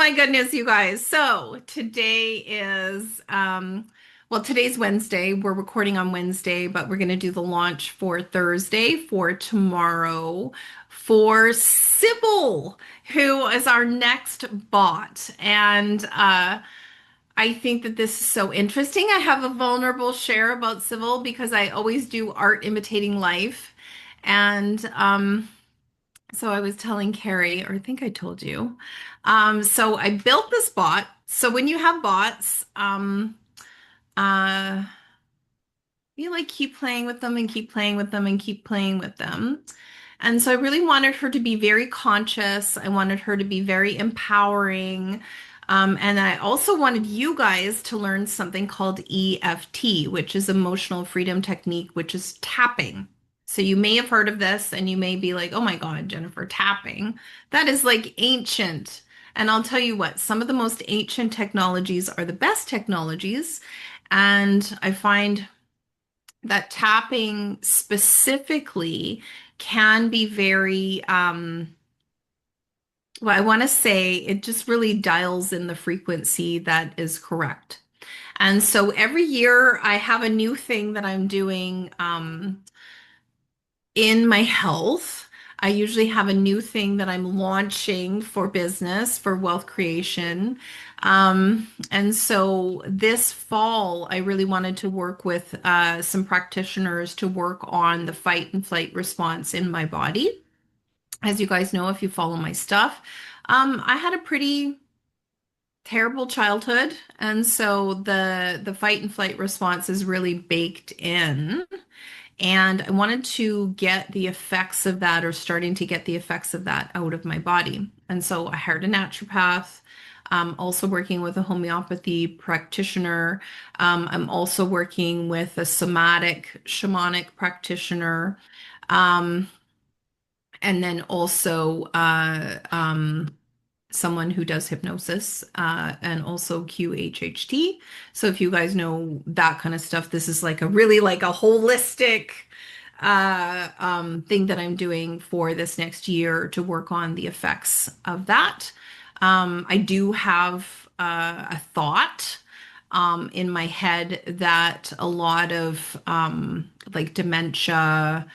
my goodness, you guys. So today is, well, today's Wednesday. We're recording on Wednesday, but we're going to do the launch for Thursday for tomorrow for Cybil, who is our next bot. And I think that this is so interesting. I have a vulnerable share about Cybil because I always do art imitating life. And so I was telling Carrie, or I think I told you. So I built this bot. So when you have bots, uh, you like keep playing with them and keep playing with them and keep playing with them. And so I really wanted her to be very conscious. I wanted her to be very empowering. And I also wanted you guys to learn something called EFT, which is emotional freedom technique, which is tapping. So you may have heard of this and you may be like, oh my God, Jennifer, tapping. That is like ancient. And I'll tell you what, some of the most ancient technologies are the best technologies. And I find that tapping specifically can be very, well, I want to say it just really dials in the frequency that is correct. And so every year I have a new thing that I'm doing in my health. I usually have a new thing that I'm launching for business, for wealth creation. And so this fall, I really wanted to work with some practitioners to work on the fight and flight response in my body. As you guys know, if you follow my stuff, I had a pretty terrible childhood, and so the fight and flight response is really baked in. And I wanted to get the effects of that, or starting to get the effects of that out of my body. And so I hired a naturopath. Also working with a homeopathy practitioner. I'm also working with a somatic shamanic practitioner. Um, and then also someone who does hypnosis and also QHHT. So if you guys know that kind of stuff, this is like a really like a holistic thing that I'm doing for this next year to work on the effects of that. I do have a thought in my head that a lot of like dementia,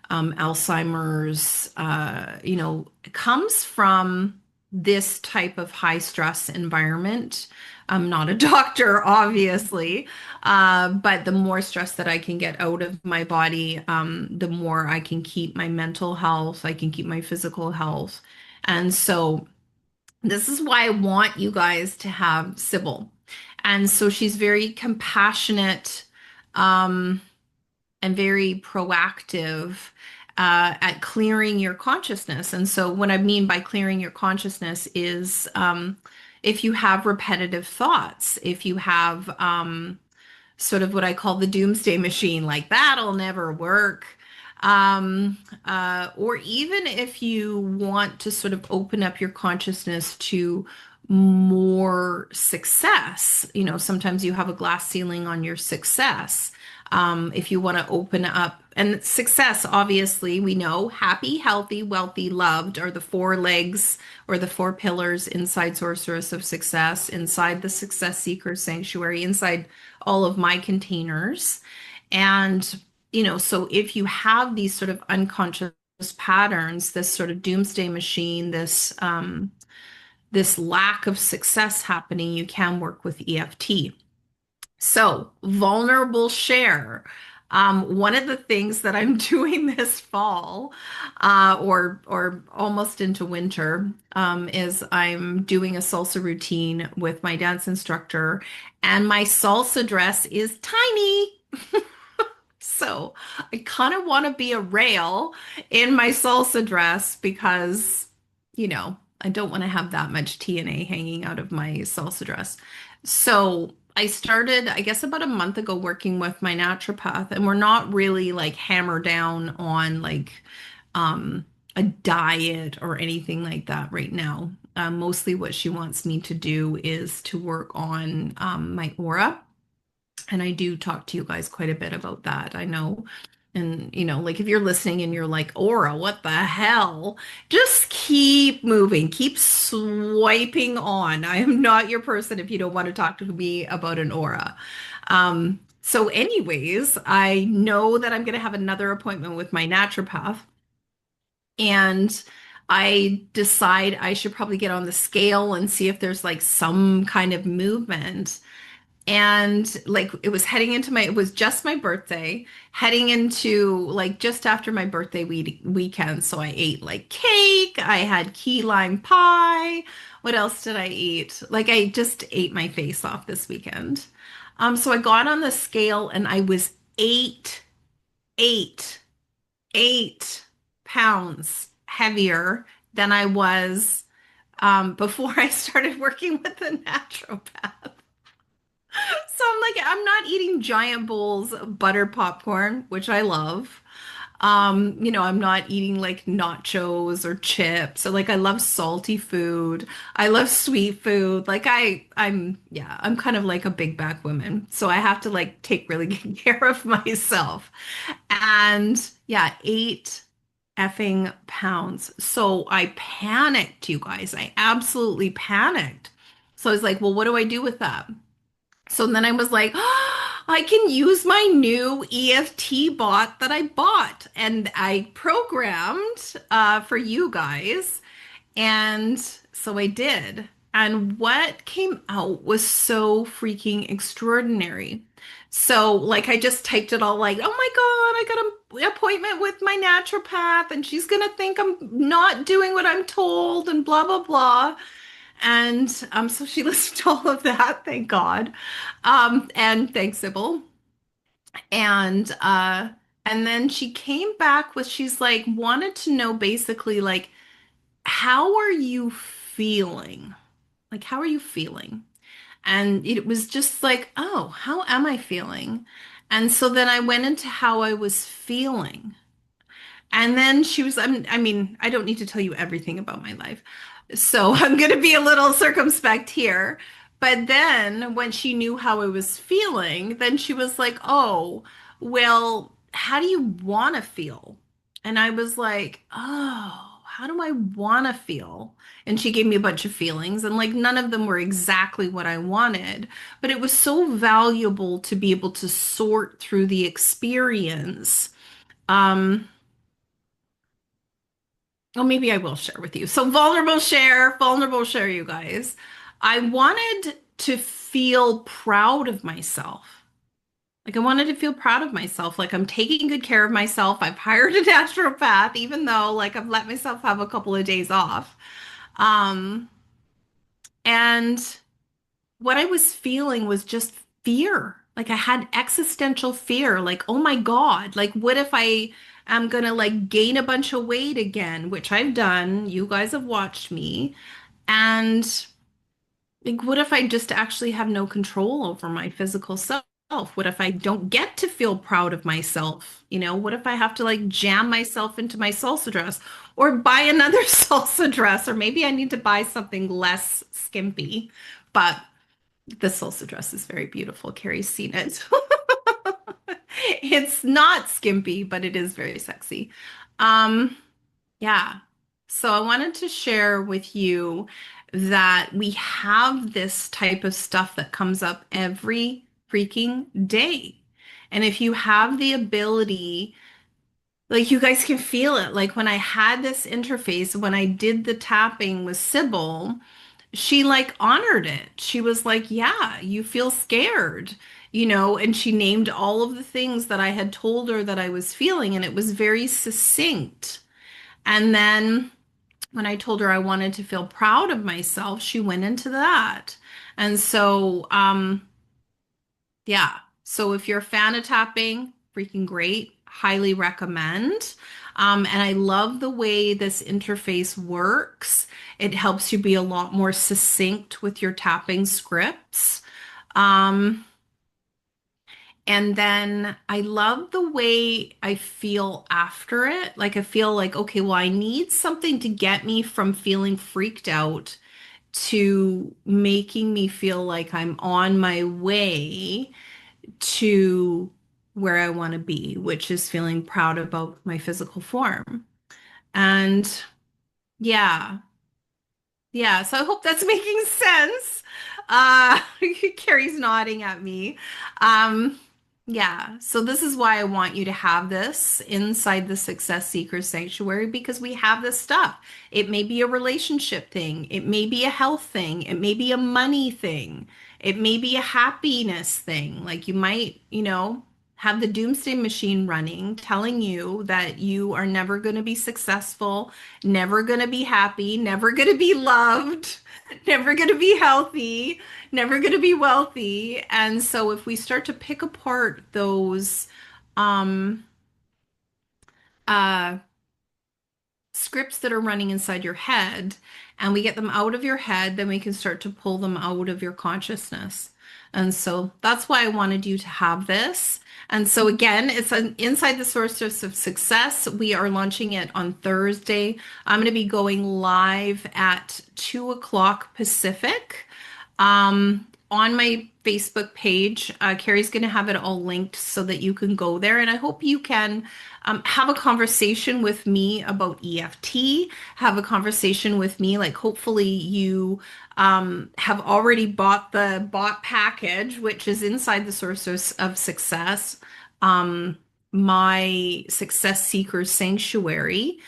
Alzheimer's, comes from this type of high stress environment. I'm not a doctor, obviously, but the more stress that I can get out of my body, the more I can keep my mental health, I can keep my physical health. And so this is why I want you guys to have Cybil. And so she's very compassionate, um, and very proactive at clearing your consciousness. And so, what I mean by clearing your consciousness is if you have repetitive thoughts, if you have sort of what I call the doomsday machine, like that'll never work. Or even if you want to sort of open up your consciousness to more success, sometimes you have a glass ceiling on your success. If you want to open up, and success, obviously, we know happy, healthy, wealthy, loved are the four legs or the four pillars inside Sorceress of Success, inside the Success Seeker Sanctuary, inside all of my containers. And, so if you have these sort of unconscious patterns, this sort of doomsday machine, this lack of success happening, you can work with EFT. So, vulnerable share. One of the things that I'm doing this fall, or almost into winter, is I'm doing a salsa routine with my dance instructor, and my salsa dress is tiny. So I kind of want to be a rail in my salsa dress because, I don't want to have that much TNA hanging out of my salsa dress. So I started, I guess, about a month ago working with my naturopath, and we're not really like hammered down on like a diet or anything like that right now. Mostly what she wants me to do is to work on my aura. And I do talk to you guys quite a bit about that. I know And, like if you're listening and you're like, aura, what the hell? Just keep moving, keep swiping on. I am not your person if you don't want to talk to me about an aura. So, anyways, I know that I'm going to have another appointment with my naturopath, and I decide I should probably get on the scale and see if there's like some kind of movement. And like it was just my birthday, heading into like just after my birthday weekend. So I ate like cake, I had key lime pie. What else did I eat? Like I just ate my face off this weekend. So I got on the scale and I was eight, 8 pounds heavier than I was before I started working with the naturopath. So I'm like, I'm not eating giant bowls of butter popcorn, which I love. I'm not eating like nachos or chips. So like I love salty food. I love sweet food. Like I'm kind of like a big back woman. So I have to like take really good care of myself. And yeah, 8 effing pounds. So I panicked, you guys. I absolutely panicked. So I was like, well, what do I do with that? So then I was like, oh, I can use my new EFT bot that I bought. And I programmed for you guys. And so I did. And what came out was so freaking extraordinary. So, like, I just typed it all like, oh my God, I got an appointment with my naturopath, and she's going to think I'm not doing what I'm told, and blah, blah, blah. And so she listened to all of that, thank God. And thanks, Cybil. And and then she came back with she's like wanted to know basically like how are you feeling? Like how are you feeling? And it was just like, oh, how am I feeling? And so then I went into how I was feeling. And then I mean, I don't need to tell you everything about my life. So I'm going to be a little circumspect here. But then when she knew how I was feeling, then she was like, oh, well, how do you want to feel? And I was like, oh, how do I want to feel? And she gave me a bunch of feelings, and like none of them were exactly what I wanted. But it was so valuable to be able to sort through the experience. Um, Oh, maybe I will share with you. So vulnerable share, you guys. I wanted to feel proud of myself. Like I wanted to feel proud of myself. Like I'm taking good care of myself. I've hired a naturopath, even though like I've let myself have a couple of days off. Um, and what I was feeling was just fear. Like I had existential fear. Like, oh my God, like what if I am gonna like gain a bunch of weight again, which I've done. You guys have watched me. And like, what if I just actually have no control over my physical self? What if I don't get to feel proud of myself? What if I have to like jam myself into my salsa dress or buy another salsa dress? Or maybe I need to buy something less skimpy. But the salsa dress is very beautiful. Carrie's seen it. It's not skimpy, but it is very sexy. Um, yeah. So I wanted to share with you that we have this type of stuff that comes up every freaking day. And if you have the ability, like you guys can feel it. Like when I had this interface, when I did the tapping with Cybil, she like honored it. She was like, yeah, you feel scared, and she named all of the things that I had told her that I was feeling, and it was very succinct. And then when I told her I wanted to feel proud of myself, she went into that. And so, yeah. So if you're a fan of tapping, freaking great. Highly recommend. And I love the way this interface works. It helps you be a lot more succinct with your tapping scripts. Um, and then I love the way I feel after it. Like I feel like, okay, well, I need something to get me from feeling freaked out to making me feel like I'm on my way to where I want to be, which is feeling proud about my physical form. And yeah, yeah, so I hope that's making sense. Uh, Carrie's nodding at me. Um, yeah, so this is why I want you to have this inside the Success Seeker Sanctuary because we have this stuff. It may be a relationship thing, it may be a health thing, it may be a money thing, it may be a happiness thing. Like you might, have the doomsday machine running, telling you that you are never going to be successful, never going to be happy, never going to be loved, never going to be healthy, never going to be wealthy. And so if we start to pick apart those um, uh, scripts that are running inside your head and we get them out of your head, then we can start to pull them out of your consciousness. And so that's why I wanted you to have this. And so again, it's an inside the sources of success. We are launching it on Thursday. I'm going to be going live at 2 o'clock Pacific. On my Facebook page, Carrie's going to have it all linked so that you can go there. And I hope you can have a conversation with me about EFT, have a conversation with me. Like, hopefully, you have already bought the bot package, which is inside the sources of success, um, my Success Seekers Sanctuary.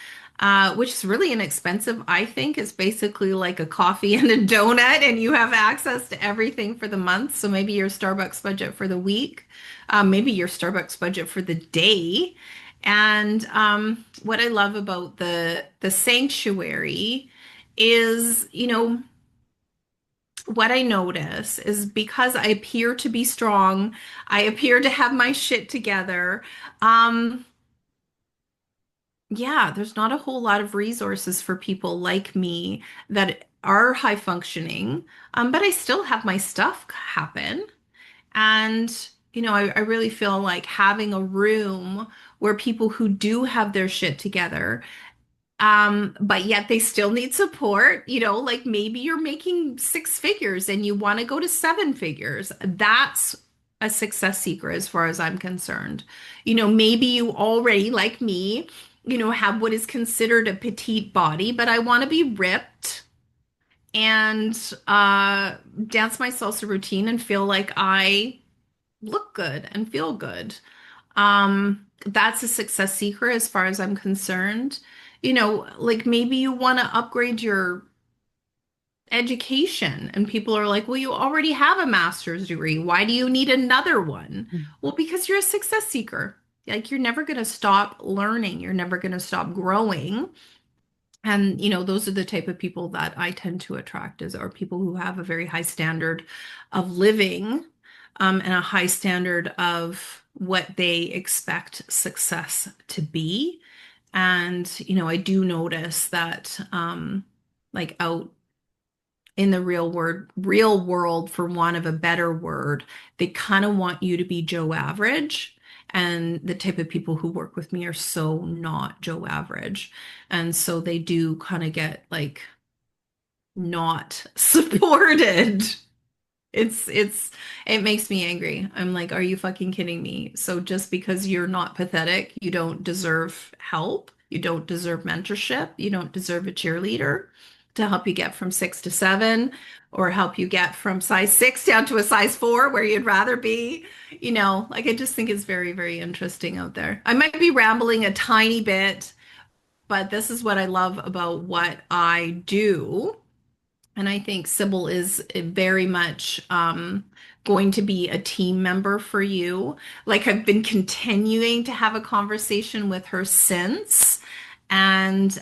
Which is really inexpensive, I think. It's basically like a coffee and a donut, and you have access to everything for the month. So maybe your Starbucks budget for the week, maybe your Starbucks budget for the day. And what I love about the sanctuary is, what I notice is because I appear to be strong, I appear to have my shit together. Um, yeah, there's not a whole lot of resources for people like me that are high functioning, but I still have my stuff happen. And, I really feel like having a room where people who do have their shit together, but yet they still need support, like maybe you're making 6 figures and you want to go to 7 figures. That's a success seeker as far as I'm concerned. Maybe you already, like me, have what is considered a petite body, but I want to be ripped and dance my salsa routine and feel like I look good and feel good. That's a success seeker as far as I'm concerned. Like maybe you want to upgrade your education and people are like, well, you already have a master's degree. Why do you need another one? Well, because you're a success seeker. Like you're never going to stop learning. You're never going to stop growing. And, those are the type of people that I tend to attract are people who have a very high standard of living, and a high standard of what they expect success to be. And, I do notice that, like out in the real world, for want of a better word, they kind of want you to be Joe Average. And the type of people who work with me are so not Joe Average. And so they do kind of get like not supported. It makes me angry. I'm like, are you fucking kidding me? So just because you're not pathetic, you don't deserve help, you don't deserve mentorship, you don't deserve a cheerleader to help you get from 6 to 7 or help you get from size 6 down to a size 4 where you'd rather be. Like I just think it's very, very interesting out there. I might be rambling a tiny bit, but this is what I love about what I do. And I think Cybil is very much going to be a team member for you. Like I've been continuing to have a conversation with her since. And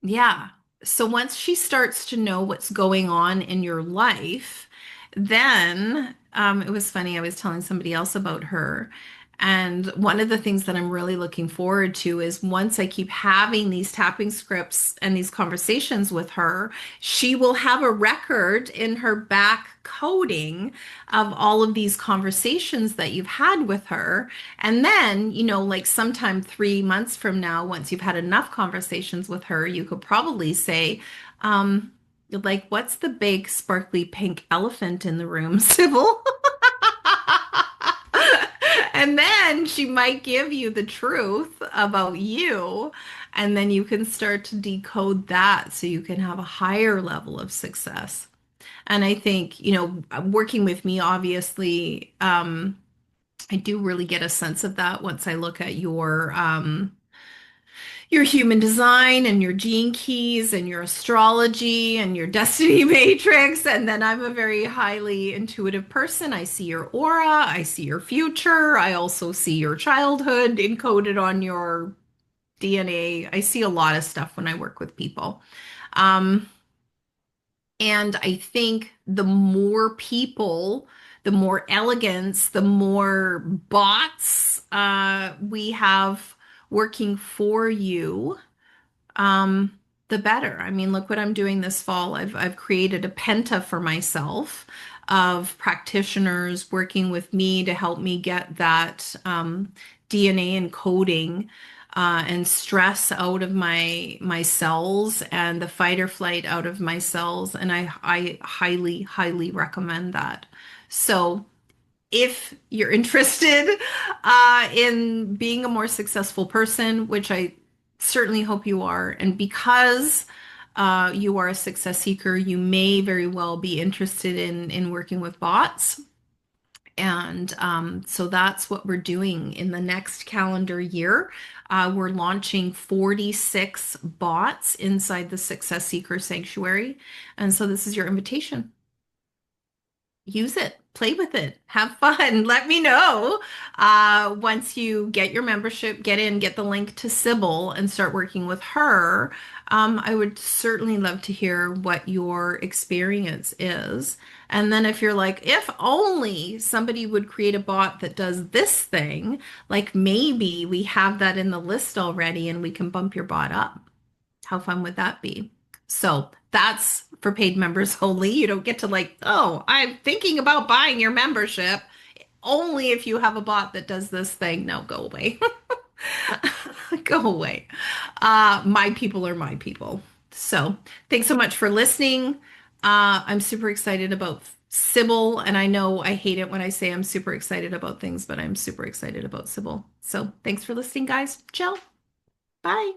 yeah, so once she starts to know what's going on in your life, then it was funny. I was telling somebody else about her. And one of the things that I'm really looking forward to is once I keep having these tapping scripts and these conversations with her, she will have a record in her back coding of all of these conversations that you've had with her. And then, like sometime 3 months from now, once you've had enough conversations with her, you could probably say, like, what's the big sparkly pink elephant in the room, Cybil? And then she might give you the truth about you, and then you can start to decode that so you can have a higher level of success. And I think, working with me, obviously, I do really get a sense of that once I look at your human design and your gene keys and your astrology and your destiny matrix. And then I'm a very highly intuitive person. I see your aura, I see your future, I also see your childhood encoded on your DNA. I see a lot of stuff when I work with people. Um, and I think the more people, the more elegance, the more bots we have working for you, um, the better. I mean, look what I'm doing this fall. I've created a penta for myself of practitioners working with me to help me get that DNA encoding and stress out of my cells and the fight or flight out of my cells. And I highly, highly recommend that. So if you're interested in being a more successful person, which I certainly hope you are, and because you are a success seeker, you may very well be interested in working with bots. And so that's what we're doing in the next calendar year. We're launching 46 bots inside the Success Seeker Sanctuary. And so this is your invitation. Use it, play with it, have fun. Let me know once you get your membership, get the link to Cybil and start working with her. I would certainly love to hear what your experience is. And then if you're like, if only somebody would create a bot that does this thing, like maybe we have that in the list already and we can bump your bot up. How fun would that be? So that's for paid members only. You don't get to like, oh, I'm thinking about buying your membership. Only if you have a bot that does this thing. No, go away. Go away. My people are my people. So thanks so much for listening. I'm super excited about Cybil, and I know I hate it when I say I'm super excited about things, but I'm super excited about Cybil. So thanks for listening, guys. Ciao. Bye.